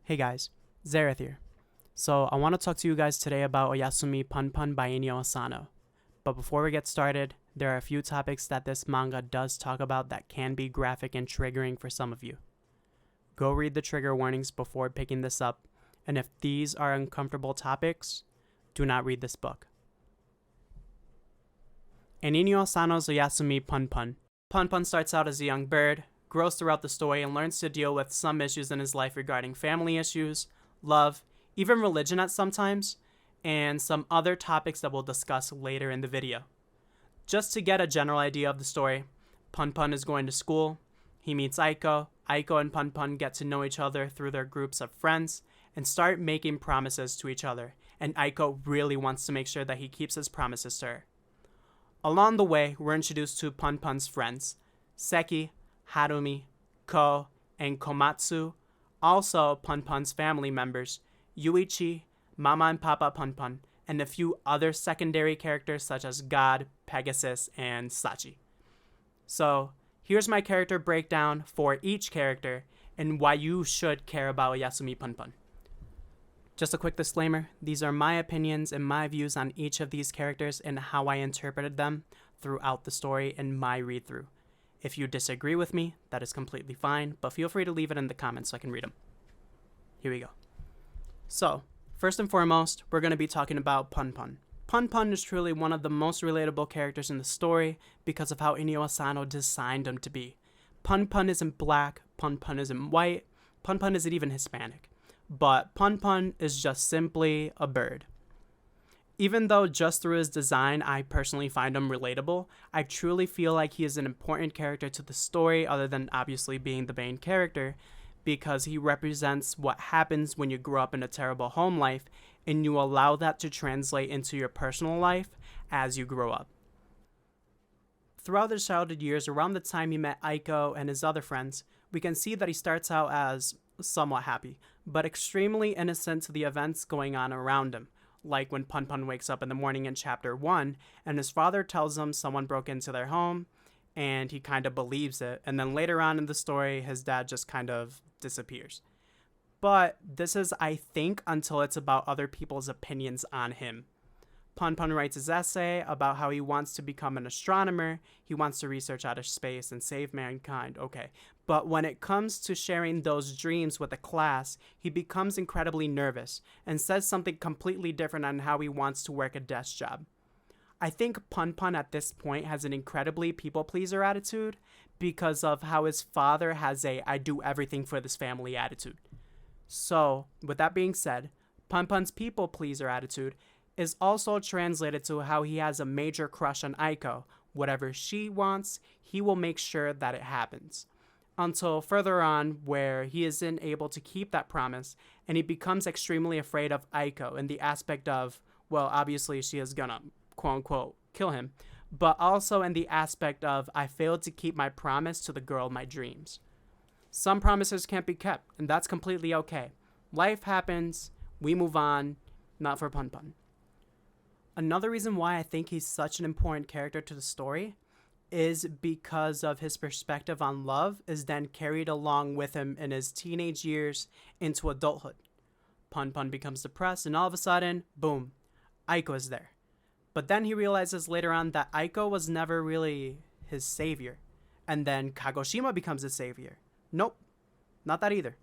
Hey guys, Zareth here. So I want to talk to you guys today about Oyasumi Punpun by Inio Asano. But before we get started, there are a few topics that this manga does talk about that can be graphic and triggering for some of you. Go read the trigger warnings before picking this up, and if these are uncomfortable topics, do not read this book. In Inio Asano's Oyasumi Punpun, Punpun starts out as a young bird, grows throughout the story, and learns to deal with some issues in his life regarding family issues, love, even religion at sometimes, and some other topics that we'll discuss later in the video. Just to get a general idea of the story, Punpun is going to school, he meets Aiko and Punpun get to know each other through their groups of friends, and start making promises to each other, and Aiko really wants to make sure that he keeps his promises to her. Along the way, we're introduced to Punpun's friends, Seki, Harumi, Ko, and Komatsu, also Punpun's family members, Yuichi, Mama and Papa Punpun, and a few other secondary characters such as God, Pegasus, and Sachi. So, here's my character breakdown for each character and why you should care about Oyasumi Punpun. Just a quick disclaimer, these are my opinions and my views on each of these characters and how I interpreted them throughout the story and my read-through. If you disagree with me, that is completely fine, but feel free to leave it in the comments so I can read them. Here we go. So, first and foremost, we're going to be talking about Punpun. Punpun is truly one of the most relatable characters in the story because of how Inio Asano designed him to be. Punpun isn't black, Punpun isn't white, Punpun isn't even Hispanic, but Punpun is just simply a bird. Even though just through his design I personally find him relatable, I truly feel like he is an important character to the story other than obviously being the main character, because he represents what happens when you grow up in a terrible home life and you allow that to translate into your personal life as you grow up. Throughout his childhood years, around the time he met Aiko and his other friends, we can see that he starts out as somewhat happy, but extremely innocent to the events going on around him. Like when Punpun wakes up in the morning in chapter 1 and his father tells him someone broke into their home and he kind of believes it, and then later on in the story his dad just kind of disappears. But this is, I think, until it's about other people's opinions on him. Punpun writes his essay about how he wants to become an astronomer, he wants to research outer space and save mankind, okay. But when it comes to sharing those dreams with the class, he becomes incredibly nervous and says something completely different on how he wants to work a desk job. I think Punpun at this point has an incredibly people-pleaser attitude because of how his father has a I do everything for this family attitude. So, with that being said, Punpun's people-pleaser attitude is also translated to how he has a major crush on Aiko. Whatever she wants, he will make sure that it happens. Until further on, where he isn't able to keep that promise, and he becomes extremely afraid of Aiko in the aspect of, well, obviously she is gonna, quote-unquote, kill him, but also in the aspect of, I failed to keep my promise to the girl of my dreams. Some promises can't be kept, and that's completely okay. Life happens, we move on, not for Punpun. Another reason why I think he's such an important character to the story is because of his perspective on love is then carried along with him in his teenage years into adulthood. Punpun becomes depressed and all of a sudden, boom, Aiko is there. But then he realizes later on that Aiko was never really his savior. And then Kagoshima becomes his savior. Nope, not that either.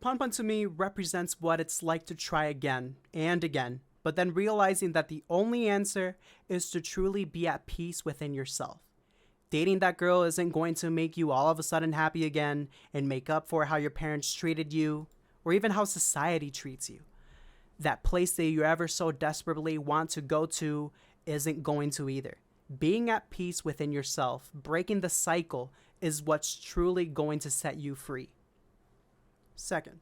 Punpun to me represents what it's like to try again and again, but then realizing that the only answer is to truly be at peace within yourself. Dating that girl isn't going to make you all of a sudden happy again and make up for how your parents treated you or even how society treats you. That place that you ever so desperately want to go to isn't going to either. Being at peace within yourself, breaking the cycle, is what's truly going to set you free. Second,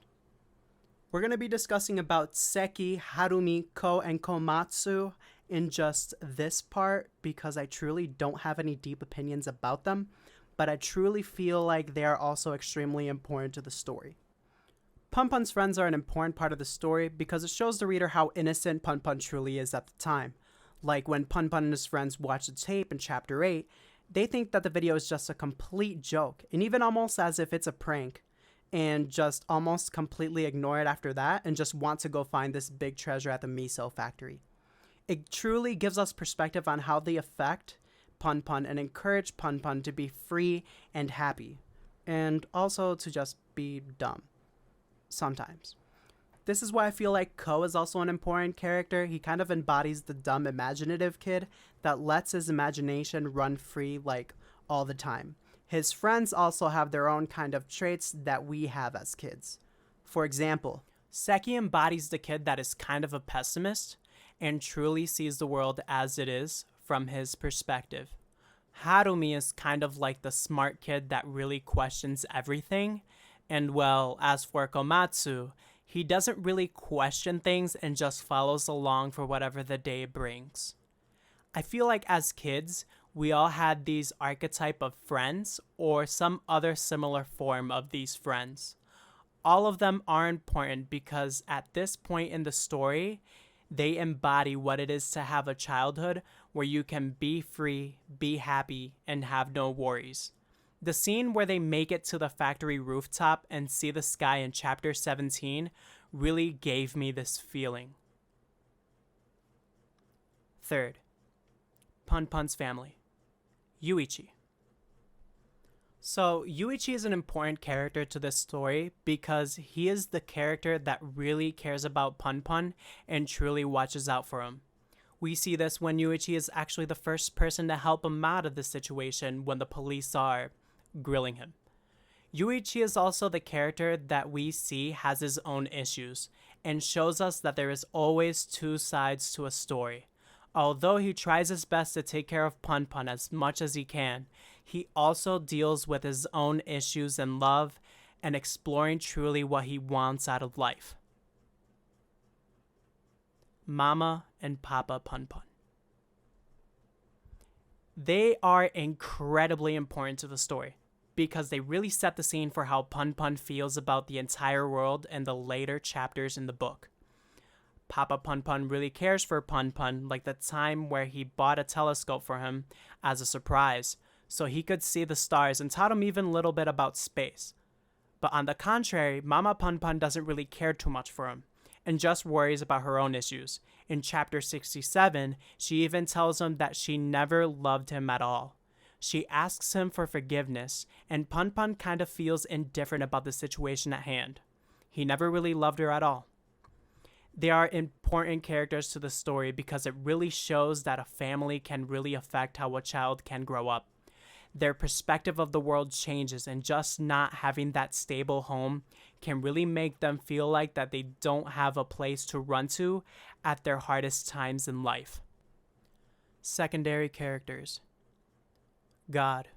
we're going to be discussing about Seki, Harumi, Ko, and Komatsu in just this part because I truly don't have any deep opinions about them, but I truly feel like they are also extremely important to the story. Punpun's friends are an important part of the story because it shows the reader how innocent Punpun truly is at the time. Like when Punpun and his friends watch the tape in chapter 8, they think that the video is just a complete joke, and even almost as if it's a prank. and just almost completely ignore it after that and just want to go find this big treasure at the miso factory. It truly gives us perspective on how they affect Punpun and encourage Punpun to be free and happy, and also to just be dumb sometimes. This is why I feel like Ko is also an important character. He kind of embodies the dumb, imaginative kid that lets his imagination run free like all the time. His friends also have their own kind of traits that we have as kids. For example, Seki embodies the kid that is kind of a pessimist and truly sees the world as it is from his perspective. Harumi is kind of like the smart kid that really questions everything. And well, as for Komatsu, he doesn't really question things and just follows along for whatever the day brings. I feel like as kids, we all had these archetype of friends or some other similar form of these friends. All of them are important because at this point in the story, they embody what it is to have a childhood where you can be free, be happy, and have no worries. The scene where they make it to the factory rooftop and see the sky in chapter 17 really gave me this feeling. Third, Punpun's family. Yuichi. So, Yuichi is an important character to this story because he is the character that really cares about Punpun and truly watches out for him. We see this when Yuichi is actually the first person to help him out of the situation when the police are grilling him. Yuichi is also the character that we see has his own issues and shows us that there is always two sides to a story. Although he tries his best to take care of Punpun as much as he can, he also deals with his own issues in love and exploring truly what he wants out of life. Mama and Papa Punpun. They are incredibly important to the story because they really set the scene for how Punpun feels about the entire world and the later chapters in the book. Papa Punpun really cares for Punpun, like the time where he bought a telescope for him as a surprise so he could see the stars and taught him even a little bit about space. But on the contrary, Mama Punpun doesn't really care too much for him and just worries about her own issues. In chapter 67, she even tells him that she never loved him at all. She asks him for forgiveness, and Punpun kind of feels indifferent about the situation at hand. He never really loved her at all. They are important characters to the story because it really shows that a family can really affect how a child can grow up. Their perspective of the world changes, and just not having that stable home can really make them feel like that they don't have a place to run to at their hardest times in life. Secondary characters. God.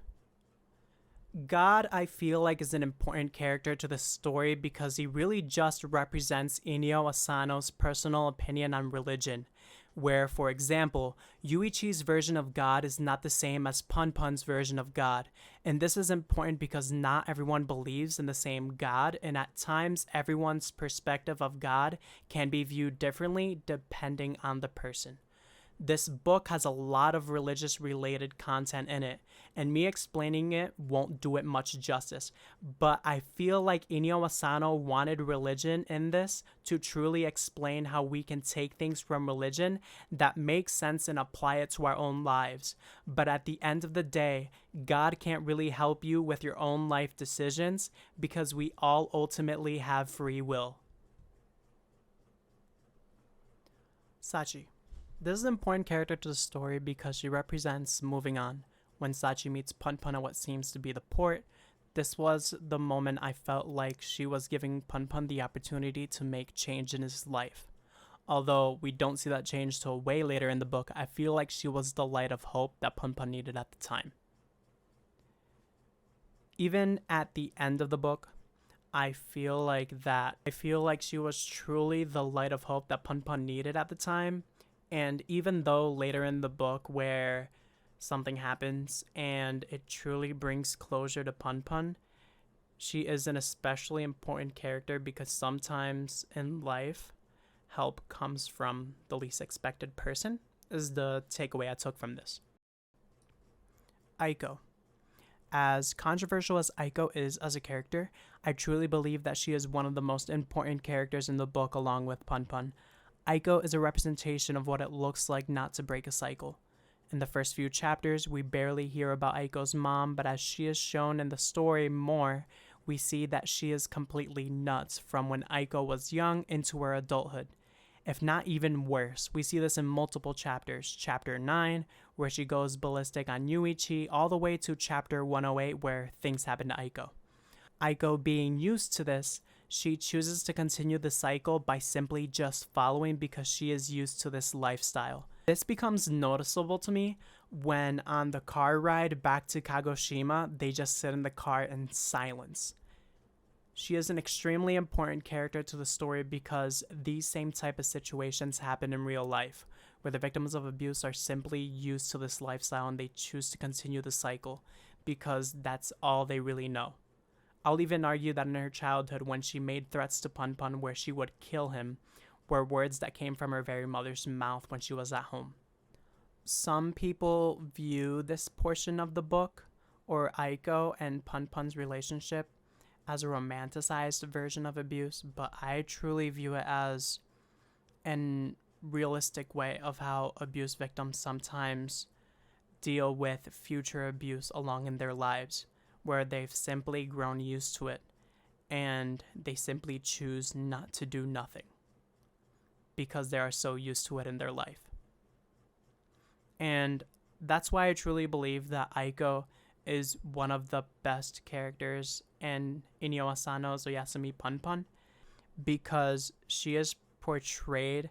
God, I feel like, is an important character to the story because he really just represents Inio Asano's personal opinion on religion, where, for example, Yuichi's version of God is not the same as Punpun's version of God, and this is important because not everyone believes in the same God, and at times everyone's perspective of God can be viewed differently depending on the person. This book has a lot of religious-related content in it, and me explaining it won't do it much justice, but I feel like Inio Asano wanted religion in this to truly explain how we can take things from religion that make sense and apply it to our own lives. But at the end of the day, God can't really help you with your own life decisions because we all ultimately have free will. Sachi. This is an important character to the story because she represents moving on. When Sachi meets Punpun at what seems to be the port, this was the moment I felt like she was giving Punpun the opportunity to make change in his life. Although we don't see that change till way later in the book, I feel like she was the light of hope that Punpun needed at the time. Even at the end of the book, I feel like she was truly the light of hope that Punpun needed at the time. And even though later in the book where something happens and it truly brings closure to Punpun, she is an especially important character because sometimes in life, help comes from the least expected person, is the takeaway I took from this. Aiko. As controversial as Aiko is as a character, I truly believe that she is one of the most important characters in the book along with Punpun. Aiko is a representation of what it looks like not to break a cycle. In the first few chapters, we barely hear about Aiko's mom, but as she is shown in the story more, we see that she is completely nuts from when Aiko was young into her adulthood. If not even worse, we see this in multiple chapters. Chapter 9, where she goes ballistic on Yuichi, all the way to chapter 108, where things happen to Aiko. Aiko, being used to this, she chooses to continue the cycle by simply just following because she is used to this lifestyle. This becomes noticeable to me when on the car ride back to Kagoshima, they just sit in the car in silence. She is an extremely important character to the story because these same type of situations happen in real life, where the victims of abuse are simply used to this lifestyle and they choose to continue the cycle because that's all they really know. I'll even argue that in her childhood, when she made threats to Punpun where she would kill him, were words that came from her very mother's mouth when she was at home. Some people view this portion of the book, or Aiko and Punpun's relationship, as a romanticized version of abuse, but I truly view it as an realistic way of how abuse victims sometimes deal with future abuse along in their lives, where they've simply grown used to it and they simply choose not to do nothing because they are so used to it in their life. And that's why I truly believe that Aiko is one of the best characters in Inyo Asano's Oyasumi Punpun, because she is portrayed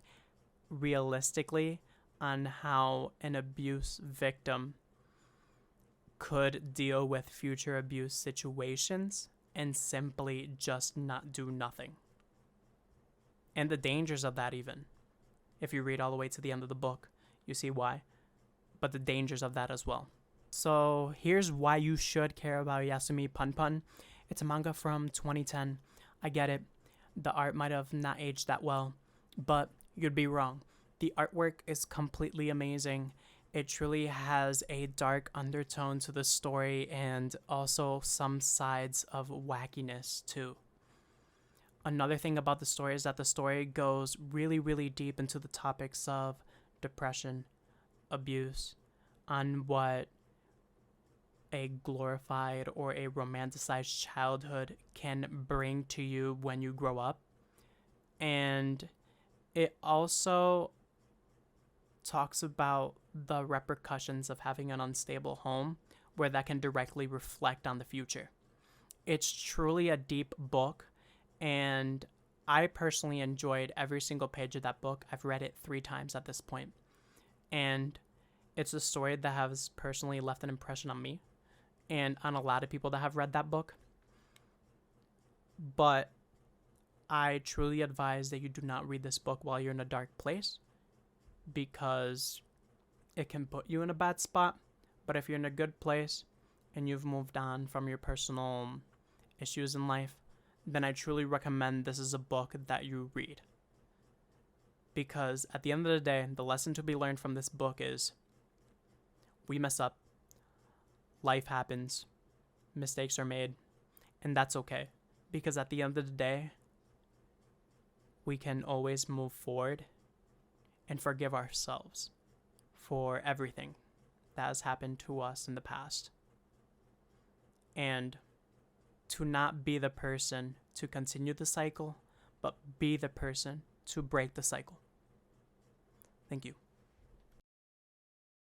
realistically on how an abuse victim could deal with future abuse situations and simply just not do nothing. And the dangers of that, even. If you read all the way to the end of the book, you see why. But the dangers of that as well. So here's why you should care about Oyasumi Punpun. It's a manga from 2010. I get it. The art might have not aged that well, but you'd be wrong. The artwork is completely amazing. It truly has a dark undertone to the story and also some sides of wackiness too. Another thing about the story is that the story goes really, really deep into the topics of depression, abuse, on what a glorified or a romanticized childhood can bring to you when you grow up. And it also talks about the repercussions of having an unstable home, where that can directly reflect on the future. It's truly a deep book, and I personally enjoyed every single page of that book. I've read it 3 times at this point, and it's a story that has personally left an impression on me and on a lot of people that have read that book. But I truly advise that you do not read this book while you're in a dark place, because it can put you in a bad spot. But if you're in a good place and you've moved on from your personal issues in life, then I truly recommend this is a book that you read. Because at the end of the day, the lesson to be learned from this book is we mess up, life happens, mistakes are made, and that's okay. Because at the end of the day, we can always move forward and forgive ourselves for everything that has happened to us in the past. And to not be the person to continue the cycle, but be the person to break the cycle. Thank you.